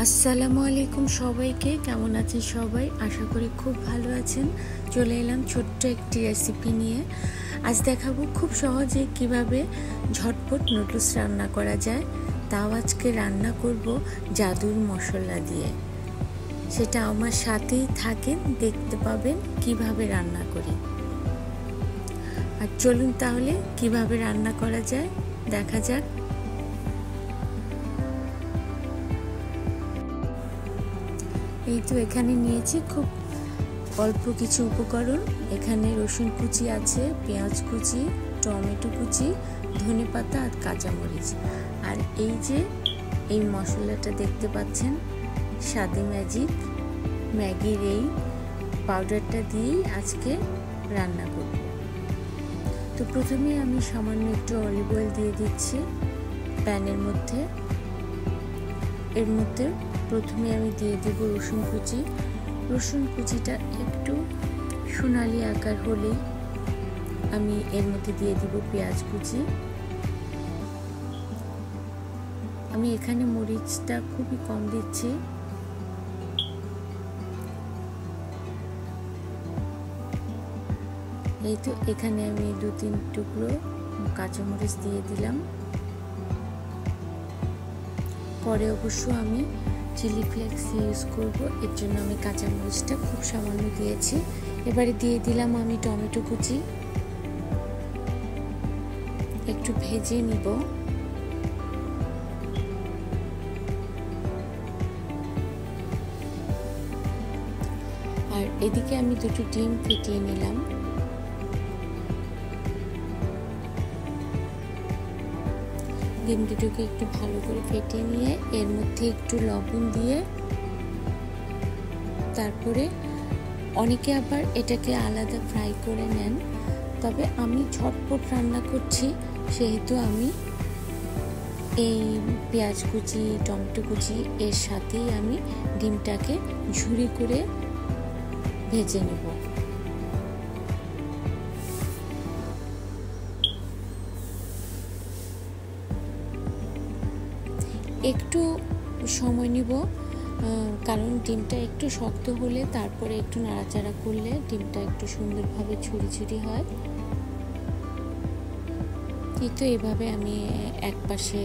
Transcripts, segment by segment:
আসসালামু আলাইকুম সবাইকে। কেমন আছেন সবাই? আশা করি খুব ভালো আছেন। চলে এলাম ছোট্ট একটি রেসিপি নিয়ে। আজ দেখাবো খুব সহজে কিভাবে ঝটপট নুডলস রান্না করা যায়। তাও আজকে রান্না করব জাদুর মশলা দিয়ে। সেটা আমার সাথেই থাকেন, দেখতে পাবেন কিভাবে রান্না করি। আর চলুন তাহলে কিভাবে রান্না করা যায় দেখা যাক। এই তো এখানে নিয়েছি খুব অল্প কিছু উপকরণ। এখানে রসুন কুচি আছে, পেঁয়াজ কুচি, টমেটো কুচি, ধনেপাতা আর কাঁচামরিচ। আর এই যে এই মশলাটা দেখতে পাচ্ছেন, স্বাদে ম্যাগির এই পাউডারটা দিয়েই আজকে রান্না করব। তো প্রথমে আমি সামান্য একটু অলিভ অয়েল দিয়ে দিচ্ছি প্যানের মধ্যে। এর মধ্যে প্রথমে আমি দিয়ে দেব রসুন কুচিটা একটু সোনালি আকার হলেই আমি এর মধ্যে দিয়ে দিব পেঁয়াজ কুচি। আমি এখানে মরিচটা খুবই কম দিচ্ছি। এই তো এখানে আমি 2-3 টুকরো কাঁচামরিচ দিয়ে দিলাম। পরে অবশ্য আমি চিলি ফ্লেক্স ইউজ করব, এর জন্য আমি কাঁচামরিচটা খুব সামান্য দিয়েছি। এবারে দিয়ে দিলাম আমি টমেটো কুচি, একটু ভেজে নিব। আর এদিকে আমি 2টো ডিম ফেটিয়ে নিলাম। ডিম দুটোকে একটু ভালো করে ফেটে নিয়ে এর মধ্যে একটু লবণ দিয়ে, তারপরে অনেকে আবার এটাকে আলাদা ফ্রাই করে নেন, তবে আমি ঝটপট রান্না করছি সেহেতু আমি এই পেঁয়াজ কুচি, টমেটো কুচি এর সাথেই আমি ডিমটাকে ঝুরি করে ভেজে নেব। একটু সময় নিব, কারণ ডিমটা একটু শক্ত হলে তারপরে একটু নাড়াচাড়া করলে ডিমটা একটু সুন্দরভাবে ঝুরি হয়। কিন্তু এভাবে আমি এক পাশে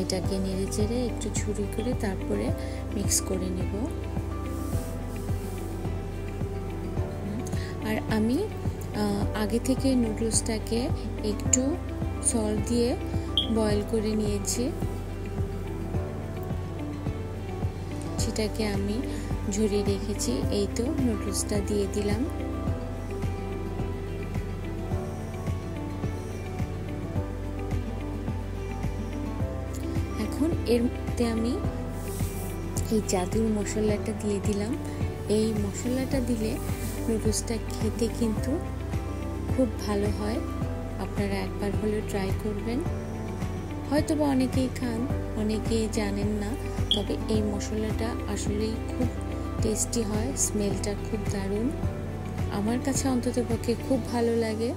এটাকে নেড়ে চেড়ে একটু ঝুরি করে তারপরে মিক্স করে নেব। আর আমি আগে থেকে নুডলসটাকে একটু সল্ট দিয়ে বয়েল করে নিয়েছি, সেটাকে আমি ঝরিয়ে রেখেছি। এই তো নুডলসটা দিয়ে দিলাম। এখন এর মধ্যে আমি এই জাদুর মশলাটা দিয়ে দিলাম। এই মশলাটা দিলে নুডলসটা খেতে কিন্তু খুব ভালো হয়। আপনারা একবার হলেও ট্রাই করবেন। হয়তোবা অনেকেই খান, অনেকেই জানেন না, তবে এই মশলাটা আসলেই খুব টেস্টি হয়। স্মেলটা খুব দারুণ, আমার কাছে অন্ততপক্ষে খুব ভালো লাগে।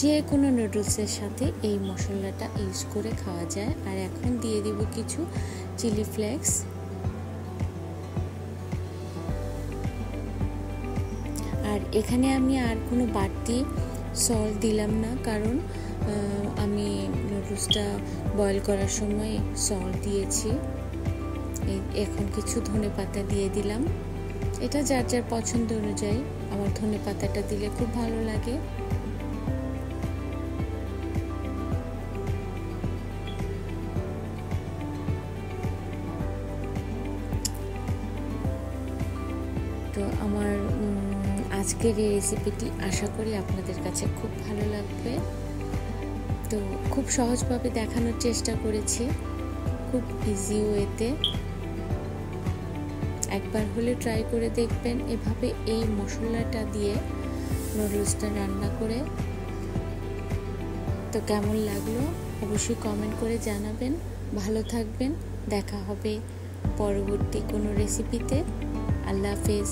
যে কোনো নুডলসের সাথে এই মশলাটা ইউজ করে খাওয়া যায়। আর এখন দিয়ে দিব কিছু চিলি ফ্লেক্স। আর এখানে আমি আর কোনো বাড়তি সল্ট দিলাম না, কারণ আমি নুডলসটা বয়েল করার সময় সল্ট দিয়েছি। এখন কিছু ধনেপাতা দিয়ে দিলাম। এটা যার যার পছন্দ অনুযায়ী। আমার ধনেপাতাটা দিলে খুব ভালো লাগে। তো আমার আজকের এই রেসিপিটি আশা করি আপনাদের কাছে খুব ভালো লাগবে। তো খুব সহজভাবে দেখানোর চেষ্টা করেছি, খুব ইজি ওয়েতে। একবার হলে ট্রাই করে দেখবেন এভাবে এই মশলাটা দিয়ে নুডলসটা রান্না করে। তো কেমন লাগলো অবশ্যই কমেন্ট করে জানাবেন। ভালো থাকবেন, দেখা হবে পরবর্তী কোনো রেসিপিতে। আল্লাহ হাফেজ।